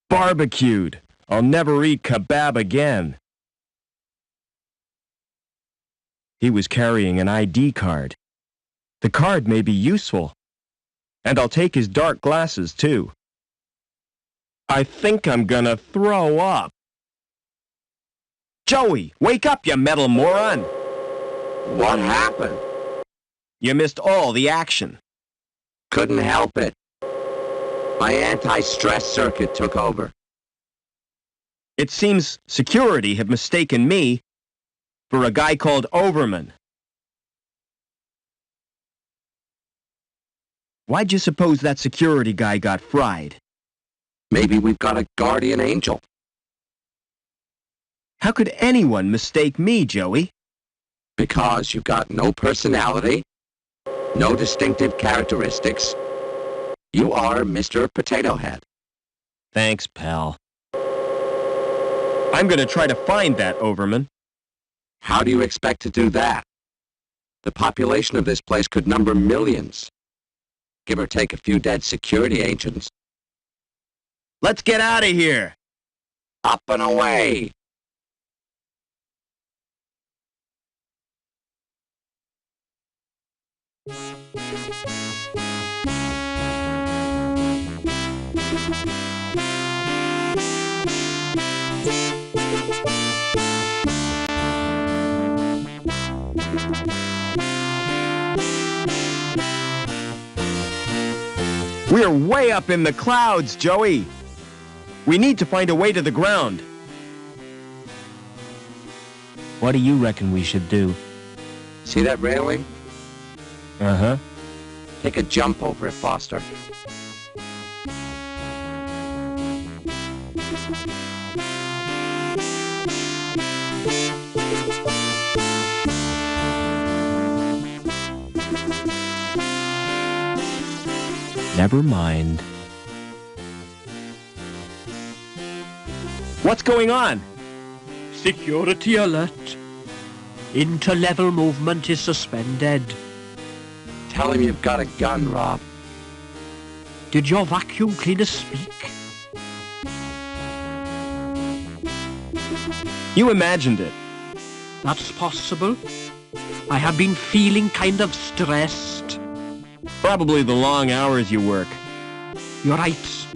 Barbecued. I'll never eat kebab again. He was carrying an ID card. The card may be useful. And I'll take his dark glasses, too. I think I'm gonna throw up. Joey, wake up, you metal moron! What happened? You missed all the action. Couldn't help it. My anti-stress circuit took over. It seems security have mistaken me for a guy called Overman. Why'd you suppose that security guy got fried? Maybe we've got a guardian angel. How could anyone mistake me, Joey? Because you've got no personality, no distinctive characteristics. You are Mr. Potato Head. Thanks, pal. I'm gonna try to find that Overman. How do you expect to do that? The population of this place could number millions. Give or take a few dead security agents. Let's get out of here! Up and away! We're way up in the clouds, Joey. We need to find a way to the ground. What do you reckon we should do? See that railing? Uh-huh. Take a jump over it, Foster. Never mind. What's going on? Security alert. Interlevel movement is suspended. Tell him you've got a gun, Rob. Did your vacuum cleaner speak? You imagined it. That's possible. I have been feeling kind of stressed. Probably the long hours you work. You're right.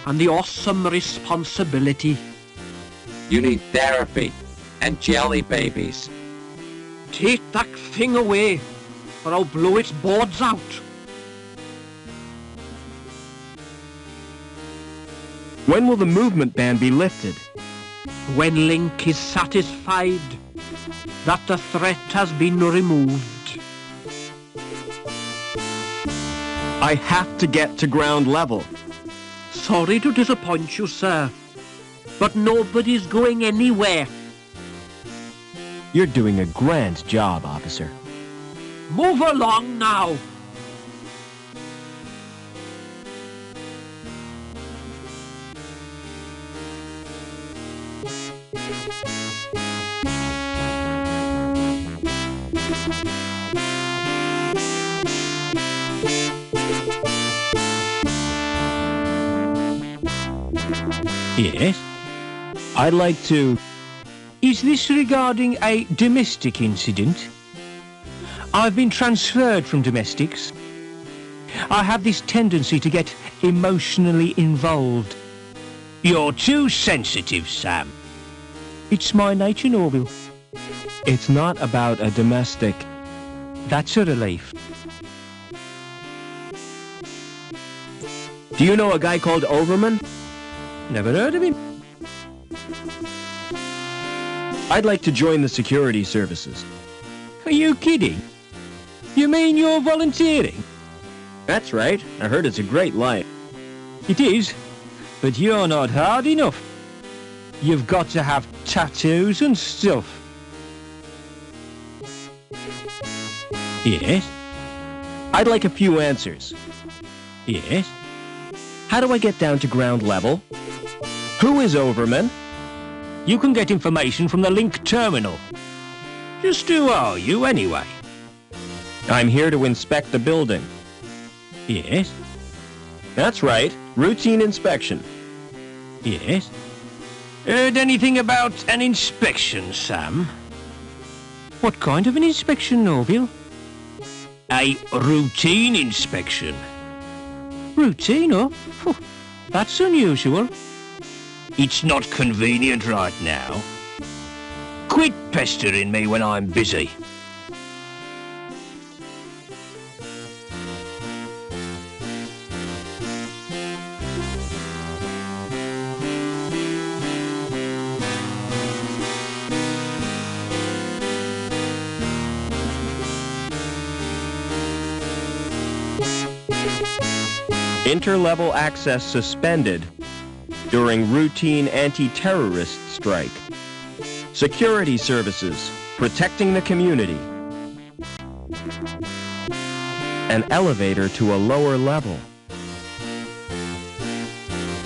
And the awesome responsibility. You need therapy and jelly babies. Take that thing away, or I'll blow its boards out. When will the movement ban be lifted? When Link is satisfied that the threat has been removed. I have to get to ground level. Sorry to disappoint you, sir, but nobody's going anywhere. You're doing a grand job, officer. Move along now. Yes? I'd like to... Is this regarding a domestic incident? I've been transferred from domestics. I have this tendency to get emotionally involved. You're too sensitive, Sam. It's my nature, Norville. It's not about a domestic... That's a relief. Do you know a guy called Overman? Never heard of him. I'd like to join the security services. Are you kidding? You mean you're volunteering? That's right. I heard it's a great life. It is, but you're not hard enough. You've got to have tattoos and stuff. Yes? I'd like a few answers. Yes? How do I get down to ground level? Who is Overman? You can get information from the Link terminal. Just who are you, anyway? I'm here to inspect the building. Yes? That's right. Routine inspection. Yes? Heard anything about an inspection, Sam? What kind of an inspection, Norville? A routine inspection. Routine, oh? Phew, that's unusual. It's not convenient right now. Quit pestering me when I'm busy. Interlevel access suspended during routine anti-terrorist strike. Security services protecting the community. An elevator to a lower level.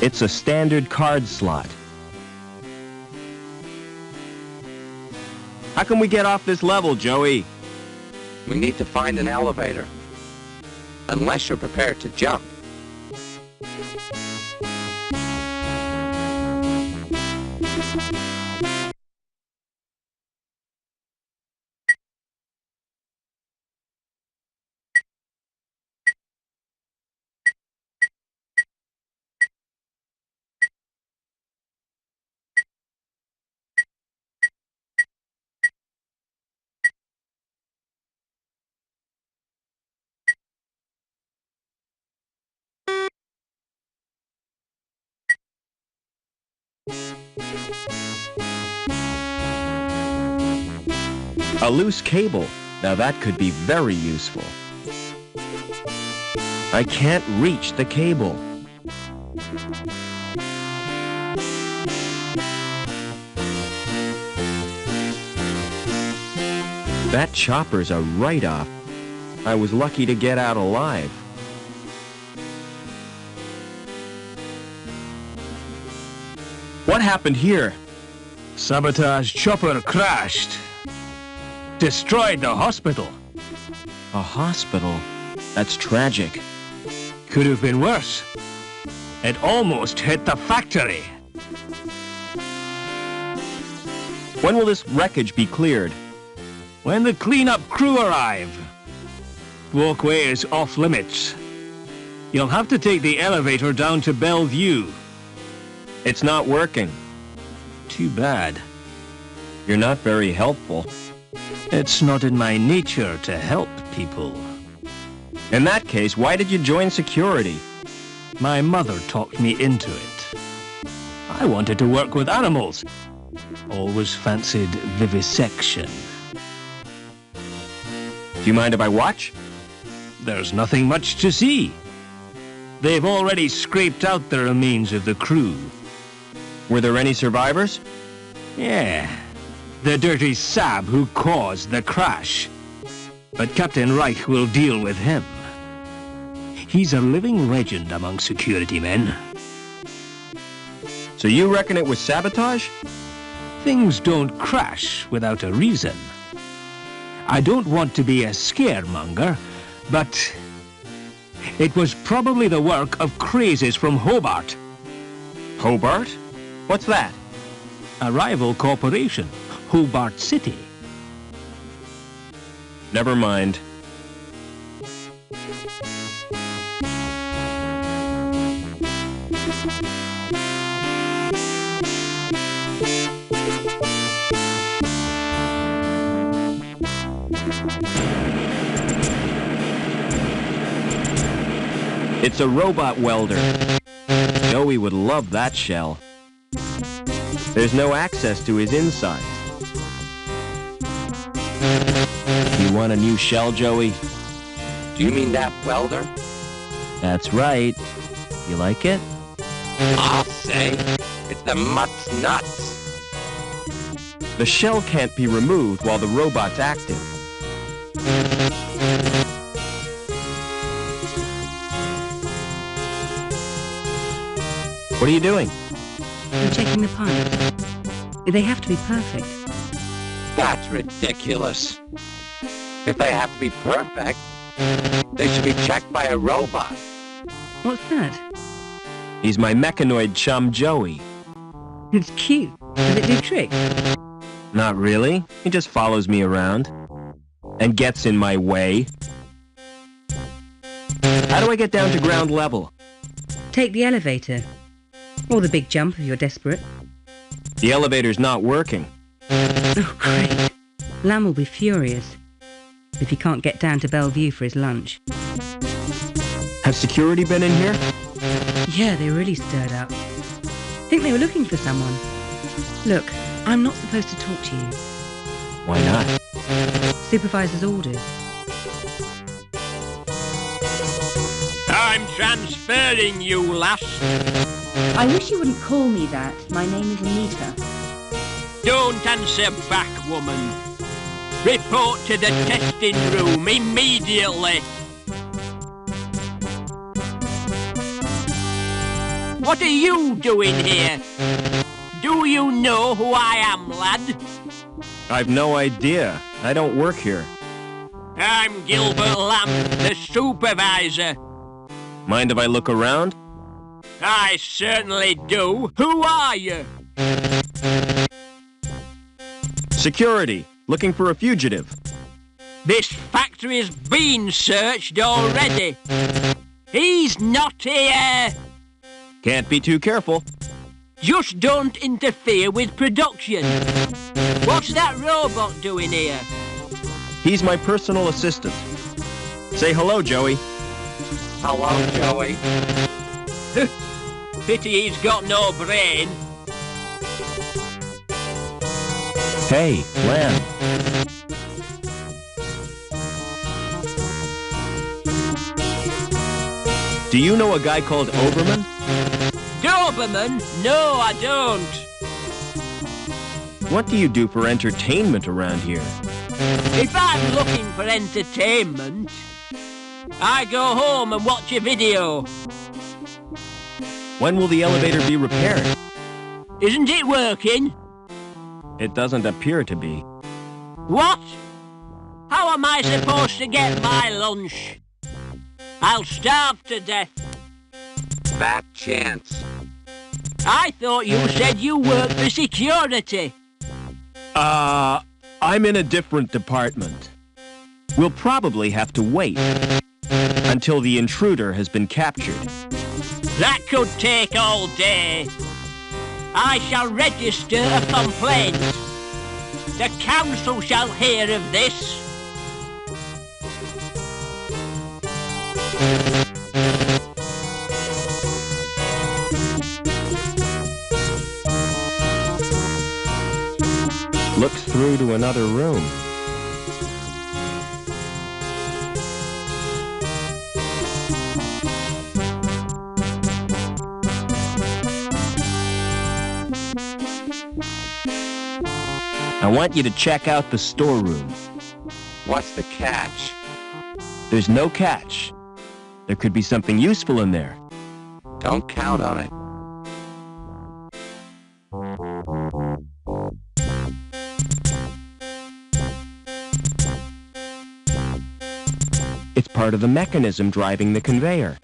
It's a standard card slot. How can we get off this level, Joey? We need to find an elevator. Unless you're prepared to jump. A loose cable. Now that could be very useful. I can't reach the cable. That chopper's a write-off. I was lucky to get out alive. What happened here? Sabotage chopper crashed. Destroyed the hospital. A hospital? That's tragic. Could have been worse. It almost hit the factory. When will this wreckage be cleared? When the cleanup crew arrive. Walkway is off limits. You'll have to take the elevator down to Bellevue. It's not working. Too bad. You're not very helpful. It's not in my nature to help people. In that case, why did you join security? My mother talked me into it. I wanted to work with animals. Always fancied vivisection. Do you mind if I watch? There's nothing much to see. They've already scraped out the remains of the crew. Were there any survivors? Yeah, the dirty sab who caused the crash. But Captain Reich will deal with him. He's a living legend among security men. So you reckon it was sabotage? Things don't crash without a reason. I don't want to be a scaremonger, but it was probably the work of crazes from Hobart. Hobart? What's that? A rival corporation, Hobart City. Never mind. It's a robot welder. Joey would love that shell. There's no access to his insides. You want a new shell, Joey? Do you mean that welder? That's right. You like it? I'll say, it's the mutt's nuts. The shell can't be removed while the robot's active. What are you doing? I'm checking the pipes. They have to be perfect. That's ridiculous. If they have to be perfect, they should be checked by a robot. What's that? He's my mechanoid chum, Joey. It's cute. Does it do tricks? Not really. He just follows me around. And gets in my way. How do I get down to ground level? Take the elevator. Or the big jump if you're desperate. The elevator's not working. Oh, great. Lamb will be furious if he can't get down to Bellevue for his lunch. Has security been in here? Yeah, they really stirred up. Think they were looking for someone. Look, I'm not supposed to talk to you. Why not? Supervisor's orders. I'm transferring you, lass. I wish you wouldn't call me that. My name is Anita. Don't answer back, woman. Report to the testing room immediately. What are you doing here? Do you know who I am, lad? I've no idea. I don't work here. I'm Gilbert Lamb, the supervisor. Mind if I look around? I certainly do. Who are you? Security. Looking for a fugitive. This factory's been searched already. He's not here. Can't be too careful. Just don't interfere with production. What's that robot doing here? He's my personal assistant. Say hello, Joey. Hello, Joey. Pity he's got no brain. Hey, Lamb. Do you know a guy called Oberman? Doberman? No, I don't. What do you do for entertainment around here? If I'm looking for entertainment, I go home and watch a video. When will the elevator be repaired? Isn't it working? It doesn't appear to be. What? How am I supposed to get my lunch? I'll starve to death. Fat chance. I thought you said you worked for security. I'm in a different department. We'll probably have to wait until the intruder has been captured. That could take all day. I shall register a complaint. The council shall hear of this. Looks through to another room. I want you to check out the storeroom. What's the catch? There's no catch. There could be something useful in there. Don't count on it. It's part of the mechanism driving the conveyor.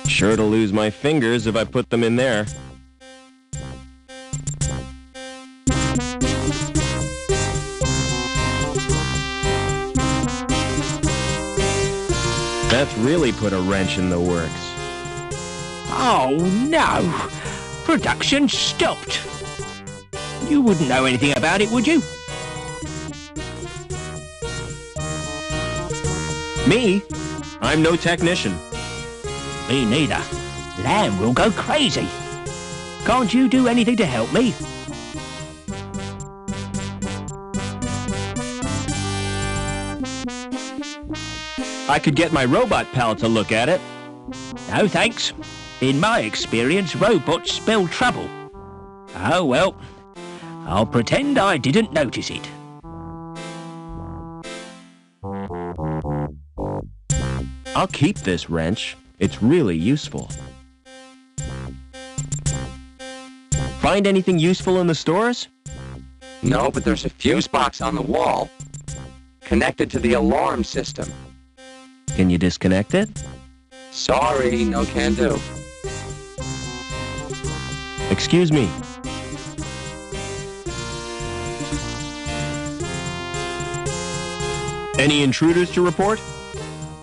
Sure to lose my fingers if I put them in there. That's really put a wrench in the works. Oh, no. Production stopped. You wouldn't know anything about it, would you? Me? I'm no technician. Me neither. Lamb will go crazy. Can't you do anything to help me? I could get my robot pal to look at it. No, thanks. In my experience, robots spell trouble. Oh, well. I'll pretend I didn't notice it. I'll keep this wrench. It's really useful. Find anything useful in the stores? No, but there's a fuse box on the wall. Connected to the alarm system. Can you disconnect it? Sorry, no can do. Excuse me. Any intruders to report?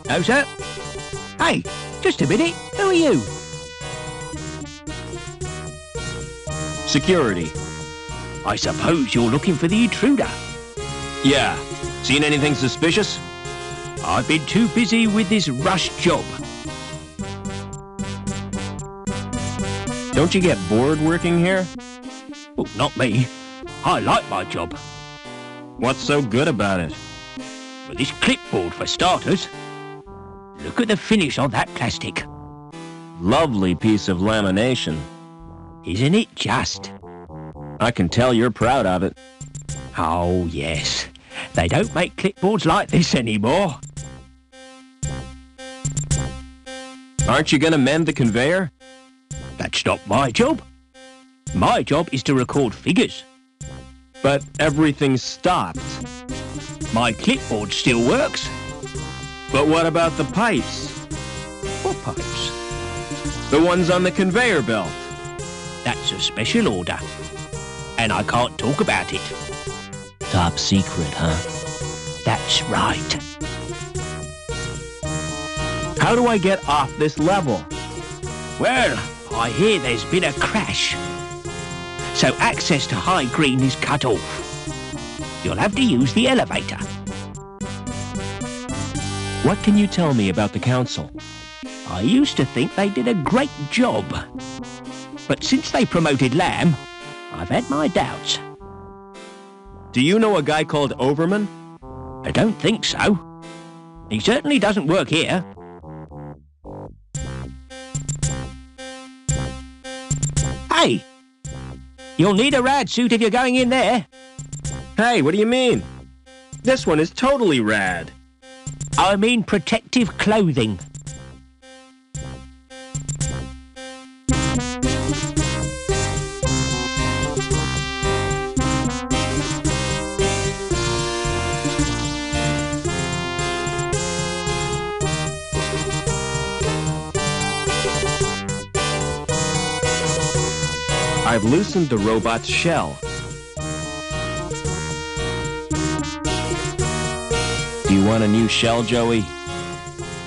No, sir. Hey, just a minute. Who are you? Security. I suppose you're looking for the intruder. Yeah. Seen anything suspicious? I've been too busy with this rush job. Don't you get bored working here? Well, not me. I like my job. What's so good about it? Well, this clipboard, for starters. Look at the finish on that plastic. Lovely piece of lamination. Isn't it just? I can tell you're proud of it. Oh, yes. They don't make clipboards like this anymore. Aren't you gonna mend the conveyor? That's not my job. My job is to record figures. But everything's stopped. My clipboard still works. But what about the pipes? What pipes? The ones on the conveyor belt. That's a special order. And I can't talk about it. Top secret, huh? That's right. How do I get off this level? Well, I hear there's been a crash. So access to High Green is cut off. You'll have to use the elevator. What can you tell me about the council? I used to think they did a great job. But since they promoted Lamb, I've had my doubts. Do you know a guy called Overman? I don't think so. He certainly doesn't work here. Hey! You'll need a rad suit if you're going in there. Hey, what do you mean? This one is totally rad. I mean protective clothing. I've loosened the robot's shell. Do you want a new shell, Joey?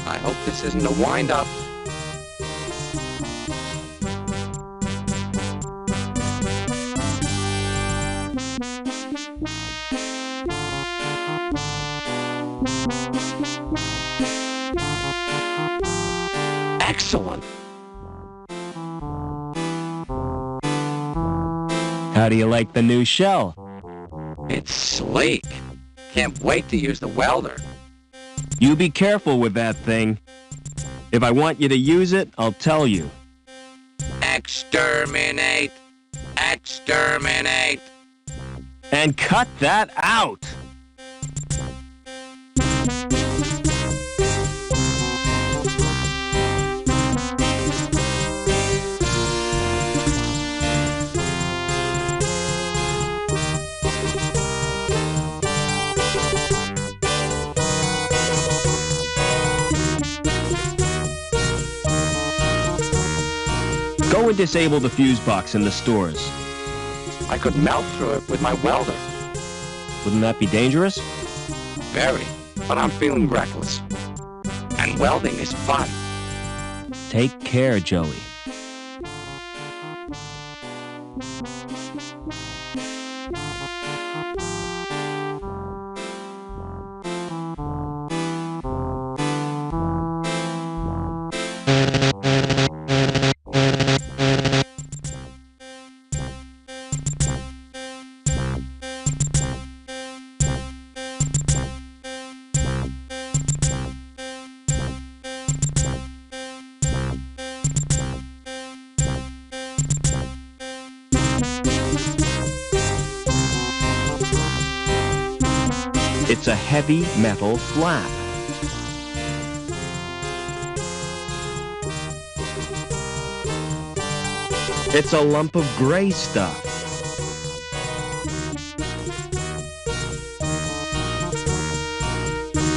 I hope this isn't a wind-up. Excellent. How do you like the new shell? It's sleek. Can't wait to use the welder. You be careful with that thing. If I want you to use it, I'll tell you. Exterminate! Exterminate! And cut that out! Go and disable the fuse box in the stores. I could melt through it with my welder. Wouldn't that be dangerous? Very, but I'm feeling reckless. And welding is fun. Take care, Joey. It's a heavy metal flap. It's a lump of gray stuff.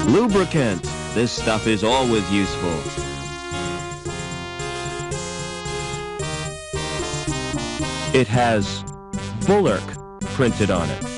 Lubricant. This stuff is always useful. It has Bulwark printed on it.